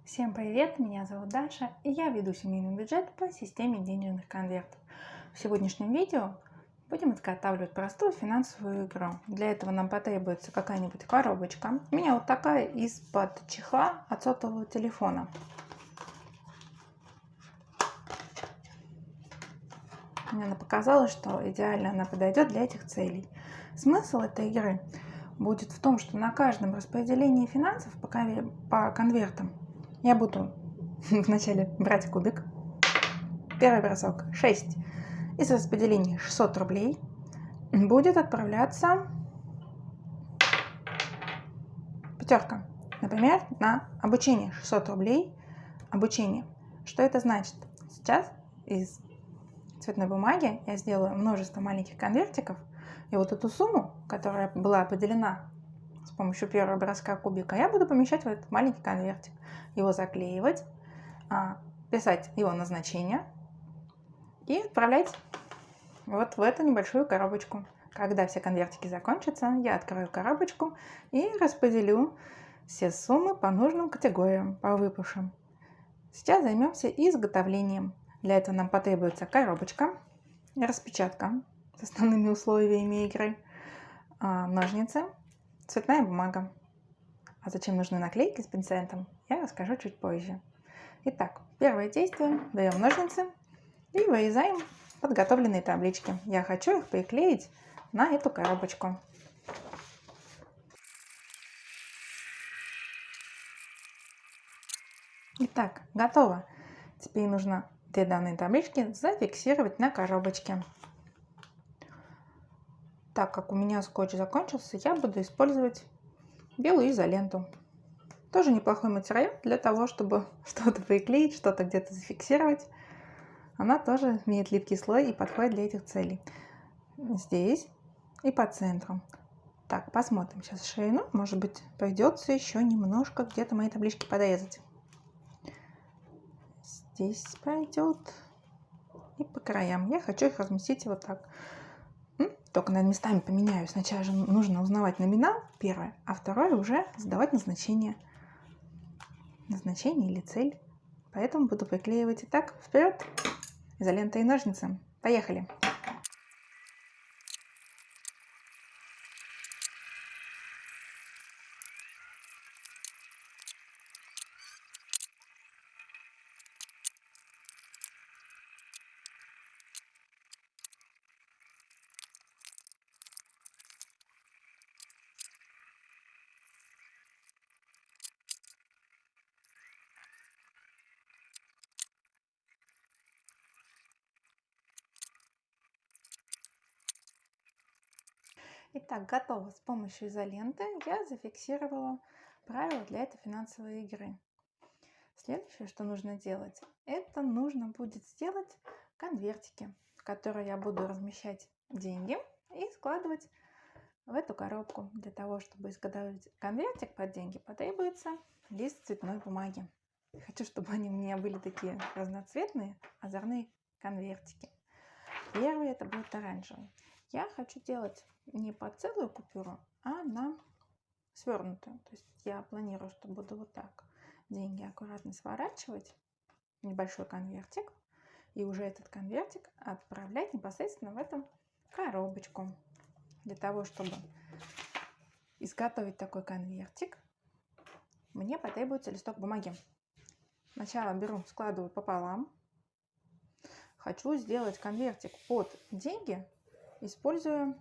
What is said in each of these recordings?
Всем привет, меня зовут Даша, и я веду семейный бюджет по системе денежных конвертов. В сегодняшнем видео будем изготавливать простую финансовую игру. Для этого нам потребуется какая-нибудь коробочка. У меня вот такая из-под чехла от сотового телефона. Мне она показалось, что идеально она подойдет для этих целей. Смысл этой игры будет в том, что на каждом распределении финансов по конвертам я буду вначале брать кубик. Первый бросок 6. Из распределения 600 рублей будет отправляться пятерка. Например, на обучение 600 рублей. Обучение. Что это значит? Сейчас из цветной бумаги я сделаю множество маленьких конвертиков. И вот эту сумму, которая была определена с помощью первого броска кубика, я буду помещать в этот маленький конвертик. Его заклеивать, писать его назначение и отправлять вот в эту небольшую коробочку. Когда все конвертики закончатся, я открою коробочку и распределю все суммы по нужным категориям, по выпавшим. Сейчас займемся изготовлением. Для этого нам потребуется коробочка, распечатка с основными условиями игры, ножницы, цветная бумага. А зачем нужны наклейки с пинцетом, я расскажу чуть позже. Итак, первое действие. Берем ножницы и вырезаем подготовленные таблички. Я хочу их приклеить на эту коробочку. Итак, готово. Теперь нужно две данные таблички зафиксировать на коробочке. Так как у меня скотч закончился, я буду использовать белую изоленту. Тоже неплохой материал для того, чтобы что-то приклеить, что-то где-то зафиксировать. Она тоже имеет липкий слой и подходит для этих целей. Здесь и по центру. Так, посмотрим сейчас ширину. Может быть, придется еще немножко где-то мои таблички подрезать. Здесь пойдет. И по краям. Я хочу их разместить вот так. Только, наверное, местами поменяю. Сначала же нужно узнавать номинал, первое, а второе уже задавать назначение. Назначение или цель. Поэтому буду приклеивать. Итак, вперед! Изолента и ножницы. Поехали! Итак, готово. С помощью изоленты я зафиксировала правила для этой финансовой игры. Следующее, что нужно делать, это нужно будет сделать конвертики, в которые я буду размещать деньги и складывать в эту коробку. Для того, чтобы изготовить конвертик под деньги, потребуется лист цветной бумаги. Хочу, чтобы они у меня были такие разноцветные, озорные конвертики. Первый это будет оранжевый. Я хочу делать не под целую купюру, а на свернутую. То есть я планирую, что буду вот так деньги аккуратно сворачивать в небольшой конвертик и уже этот конвертик отправлять непосредственно в эту коробочку. Для того, чтобы изготовить такой конвертик, мне потребуется листок бумаги. Сначала беру, складываю пополам. Хочу сделать конвертик под деньги, используя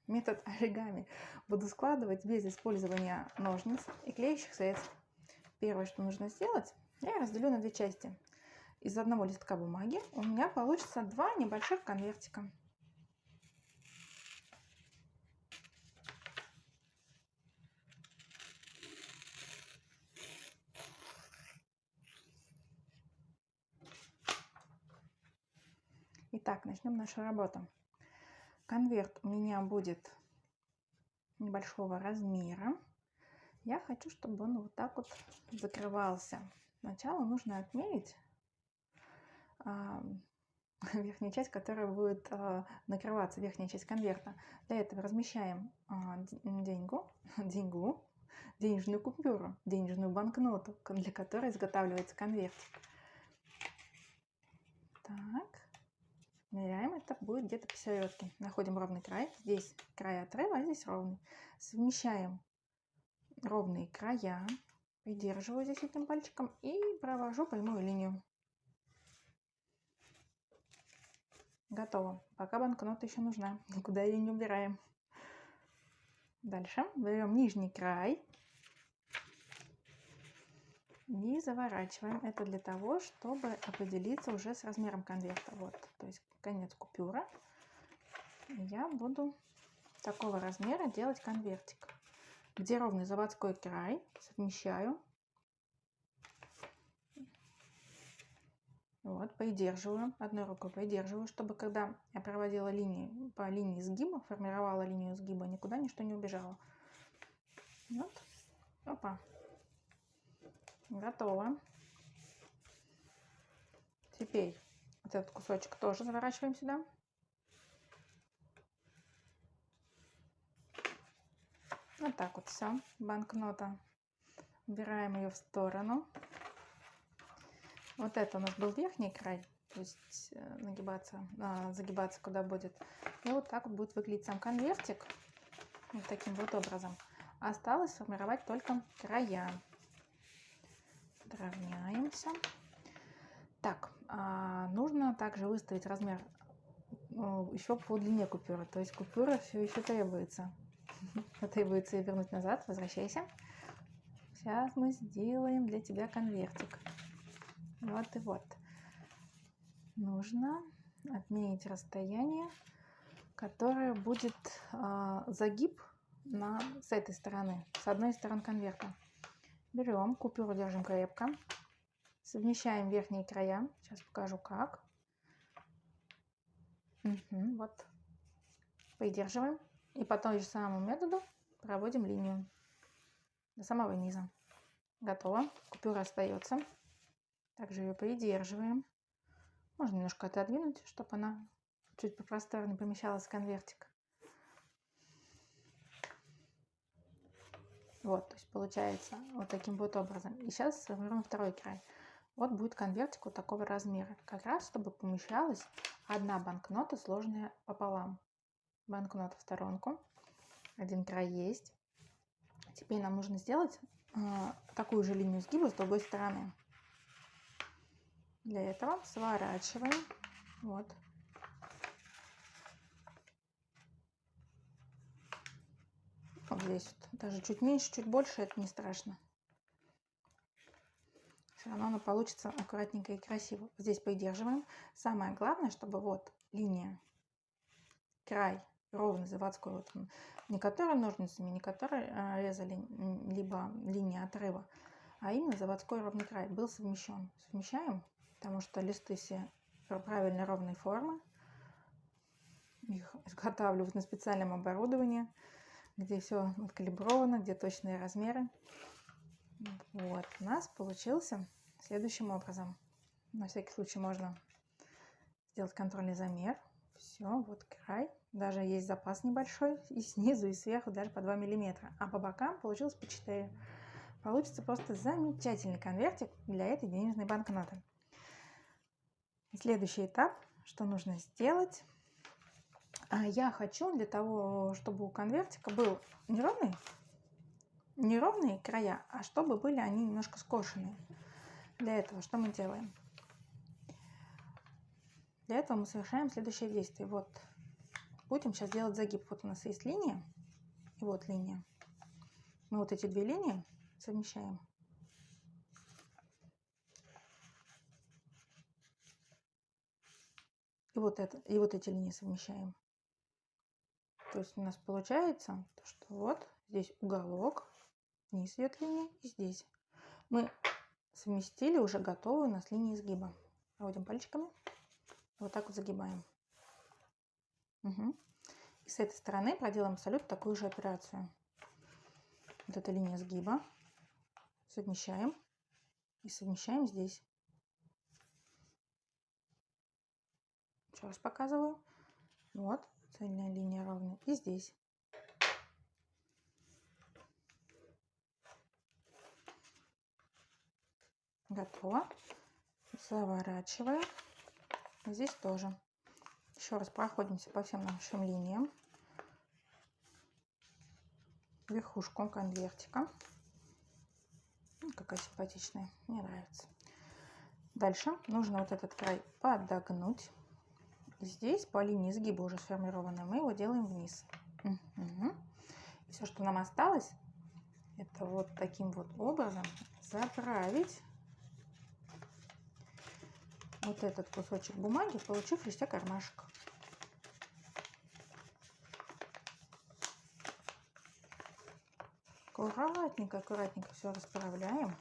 метод оригами. Буду складывать без использования ножниц и клеящих средств. Первое, что нужно сделать, я разделю на две части. Из одного листка бумаги у меня получится два небольших конвертика. Итак, начнем нашу работу. Конверт у меня будет небольшого размера. Я хочу, чтобы он вот так вот закрывался. Сначала нужно отмерить верхняя часть, которая будет накрываться, верхняя часть конверта. Для этого размещаем деньгу денежную купюру, денежную банкноту, для которой изготавливается конвертик. Так, меряем, это будет где-то посередке. Находим ровный край, здесь край отрыва, а здесь ровный. Совмещаем ровные края, придерживаю здесь этим пальчиком и провожу прямую линию. Готово. Пока банкнота еще нужна, никуда ее не убираем. Дальше берем нижний край и заворачиваем. Это для того, чтобы определиться уже с размером конверта. Вот, то есть конец купюры. Я буду такого размера делать конвертик. Где ровный заводской край, совмещаю. Вот, придерживаю, одной рукой придерживаю, чтобы когда я проводила линии по линии сгиба, формировала линию сгиба, никуда ничто не убежало. Вот, опа, готово. Теперь вот этот кусочек тоже заворачиваем сюда. Вот так вот все, банкнота. Убираем ее в сторону. Вот это у нас был верхний край, то есть загибаться куда будет. И вот так вот будет выглядеть сам конвертик. Вот таким вот образом. Осталось сформировать только края. Равняемся. Так, нужно также выставить размер еще по длине купюры. То есть купюра все еще требуется. Потребуется ее вернуть назад. Возвращайся. Сейчас мы сделаем для тебя конвертик. Вот и вот. Нужно отменить расстояние, которое будет загиб с этой стороны, с одной стороны конверта. Берем купюру, держим крепко, совмещаем верхние края. Сейчас покажу как. Вот. Придерживаем. И по тому же самому методу проводим линию до самого низа. Готово. Купюра остается. Также ее придерживаем. Можно немножко отодвинуть, чтобы она чуть попросторнее помещалась в конвертик. Вот, то есть получается вот таким вот образом. И сейчас сформируем второй край. Вот будет конвертик вот такого размера. Как раз, чтобы помещалась одна банкнота, сложенная пополам. Банкнота в сторонку. Один край есть. Теперь нам нужно сделать такую же линию сгиба с другой стороны. Для этого сворачиваем. Вот. Вот здесь вот. Даже чуть меньше, чуть больше, это не страшно. Все равно оно получится аккуратненько и красиво. Здесь придерживаем. Самое главное, чтобы вот линия, край ровный заводской, вот он, не который ножницами, не который резали, либо линия отрыва, а именно заводской ровный край был совмещен. Совмещаем, потому что листы все правильной ровной формы. Их изготавливают на специальном оборудовании, где все откалибровано, где точные размеры. Вот, у нас получился следующим образом. На всякий случай можно сделать контрольный замер. Все, вот край. Даже есть запас небольшой. И снизу, и сверху даже по 2 мм. А по бокам получилось по 4. Получится просто замечательный конвертик для этой денежной банкноты. Следующий этап, что нужно сделать. Я хочу для того, чтобы у конвертика был неровные края, а чтобы были они немножко скошенные. Для этого что мы делаем? Для этого мы совершаем следующее действие. Вот будем сейчас делать загиб. Вот у нас есть линия и вот линия. Мы вот эти две линии совмещаем. И вот эти линии совмещаем. То есть у нас получается, что вот здесь уголок, вниз идет линия, и здесь. Мы совместили уже готовую у нас линию изгиба. Проводим пальчиками. Вот так вот загибаем. И с этой стороны проделаем абсолютно такую же операцию. Вот эта линия сгиба. Совмещаем. И совмещаем здесь. Еще раз показываю. Вот. Цельная линия ровная. И здесь. Готово. Заворачиваем. Здесь тоже. Еще раз проходимся по всем нашим линиям. Верхушку конвертика. Какая симпатичная. Мне нравится. Дальше нужно вот этот край подогнуть. Здесь по линии изгиба уже сформированной мы его делаем вниз. Угу. И все, что нам осталось, это вот таким вот образом заправить вот этот кусочек бумаги, получившийся кармашек. Аккуратненько, аккуратненько все расправляем.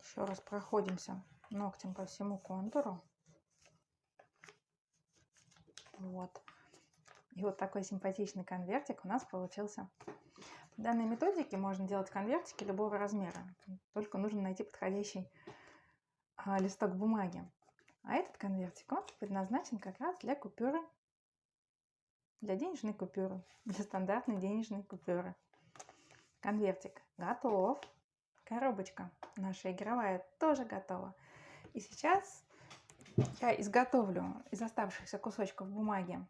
Еще раз проходимся ногтем по всему контуру. Вот. И вот такой симпатичный конвертик у нас получился. В данной методике можно делать конвертики любого размера. Только нужно найти подходящий листок бумаги. А этот конвертик, он предназначен как раз для купюры. Для денежной купюры. Для стандартной денежной купюры. Конвертик готов. Коробочка наша игровая тоже готова. И сейчас я изготовлю из оставшихся кусочков бумаги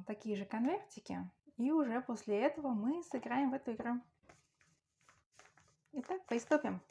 такие же конвертики. И уже после этого мы сыграем в эту игру. Итак, приступим.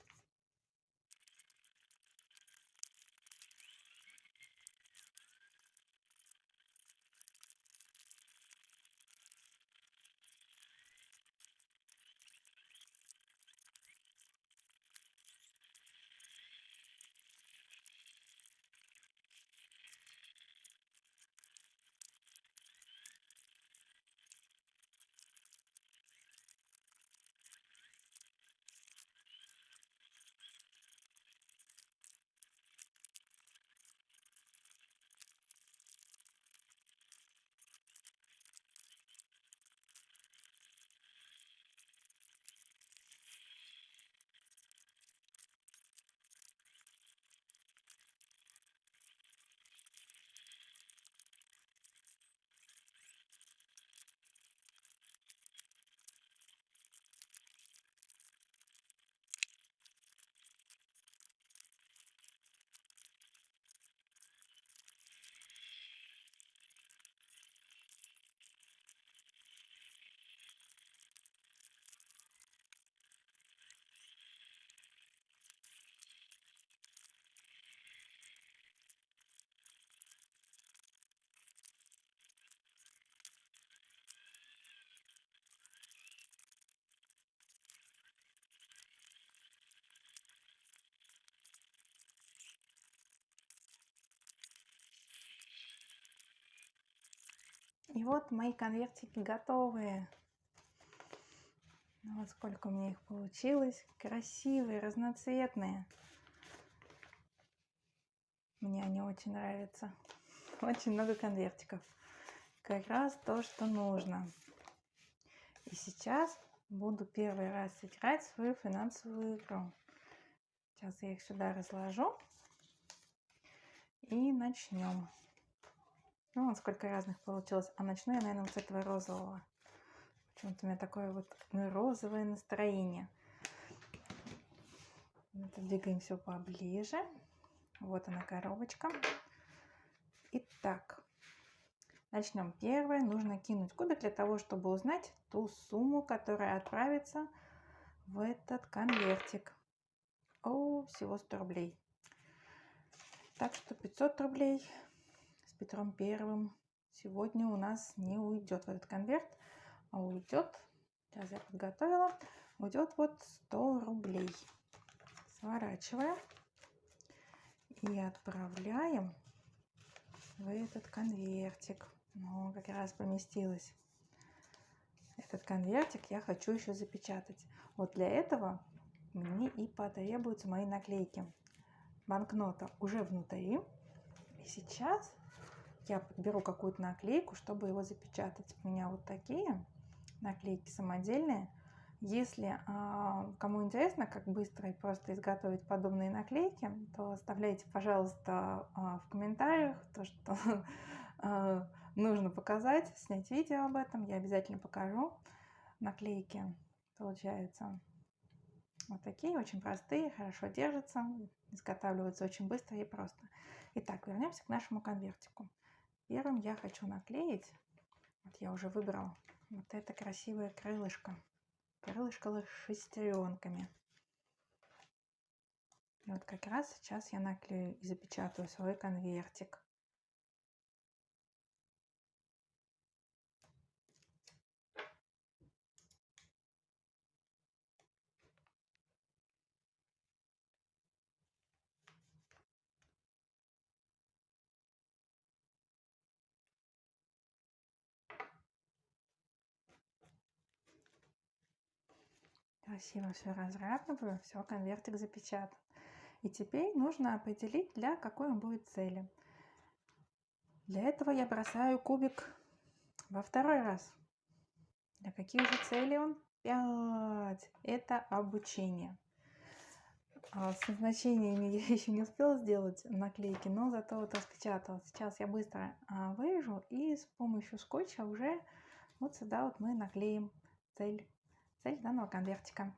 И вот мои конвертики готовые. Вот сколько у меня их получилось. Красивые, разноцветные. Мне они очень нравятся. Очень много конвертиков. Как раз то, что нужно. И сейчас буду первый раз играть свою финансовую игру. Сейчас я их сюда разложу. И начнем. Ну, вот сколько разных получилось. А начну я, наверное, вот с этого розового. Почему-то у меня такое вот розовое настроение. Двигаем все поближе. Вот она, коробочка. Итак, начнем. Первое. Нужно кинуть кубик для того, чтобы узнать ту сумму, которая отправится в этот конвертик. Всего 100 рублей. Так что 500 рублей с Петром Первым сегодня у нас не уйдет в этот конверт, а уйдет, сейчас я подготовила, уйдет вот 100 рублей. Сворачиваем и отправляем в этот конвертик. Ну, как раз поместилось. Этот конвертик я хочу еще запечатать. Вот для этого мне и потребуются мои наклейки. Банкнота уже внутри. И сейчас я подберу какую-то наклейку, чтобы его запечатать. У меня вот такие наклейки самодельные. Если кому интересно, как быстро и просто изготовить подобные наклейки, то оставляйте, пожалуйста, в комментариях то, что нужно показать, снять видео об этом. Я обязательно покажу. Наклейки, получается, Вот такие, очень простые, хорошо держатся, изготавливаются очень быстро и просто. Итак, вернемся к нашему конвертику. Первым я хочу наклеить, вот я уже выбрала, вот это красивое крылышко. Крылышко с шестеренками. И вот как раз сейчас я наклею и запечатаю свой конвертик. Красиво все разравниваю, все, конвертик запечатан. И теперь нужно определить, для какой он будет цели. Для этого я бросаю кубик во второй раз. Для каких же целей он? 5. Это обучение. С назначениями я еще не успела сделать наклейки, но зато вот распечатала. Сейчас я быстро вырежу и с помощью скотча уже вот сюда вот мы наклеим цель данного конвертика.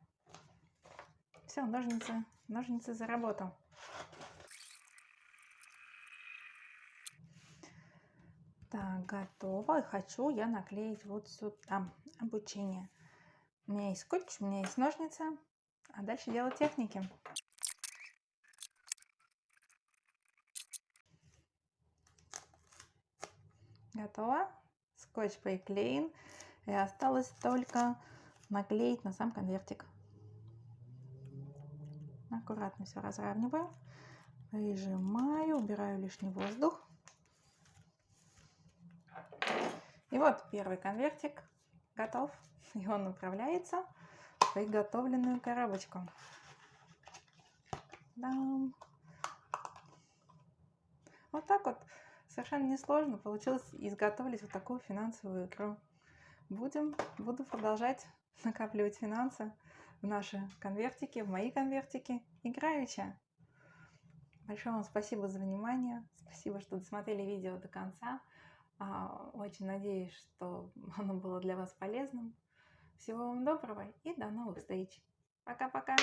Все, ножницы за работу. Так, готово. И хочу я наклеить вот сюда обучение. У меня есть скотч, у меня есть ножницы, а дальше дело техники. Готово. Скотч приклеен. И осталось только наклеить на сам конвертик. Аккуратно все разравниваю. Прижимаю, убираю лишний воздух. И вот первый конвертик готов. И он направляется в приготовленную коробочку. Дам. Вот так вот. Совершенно несложно получилось изготовить вот такую финансовую игру. Буду продолжать накапливать финансы в наши конвертики, в мои конвертики играючи. Большое вам спасибо за внимание. Спасибо, что досмотрели видео до конца. Очень надеюсь, что оно было для вас полезным. Всего вам доброго и до новых встреч. Пока-пока.